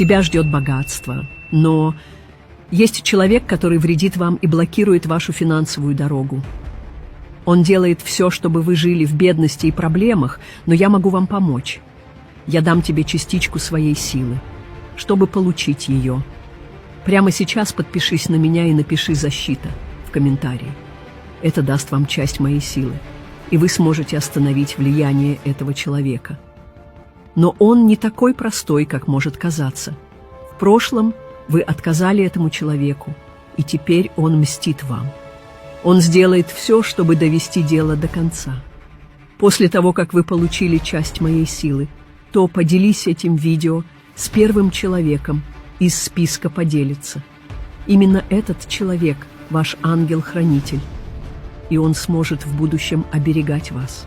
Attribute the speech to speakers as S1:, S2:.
S1: Тебя ждет богатство, но есть человек, который вредит вам и блокирует вашу финансовую дорогу. Он делает все, чтобы вы жили в бедности и проблемах, но я могу вам помочь. Я дам тебе частичку своей силы, чтобы получить ее. Прямо сейчас подпишись на меня и напиши «Защита» в комментарии. Это даст вам часть моей силы, и вы сможете остановить влияние этого человека. Но он не такой простой, как может казаться. В прошлом вы отказали этому человеку, и теперь он мстит вам. Он сделает все, чтобы довести дело до конца. После того, как вы получили часть моей силы, то поделись этим видео с первым человеком из списка «Поделиться». Именно этот человек – ваш ангел-хранитель, и он сможет в будущем оберегать вас.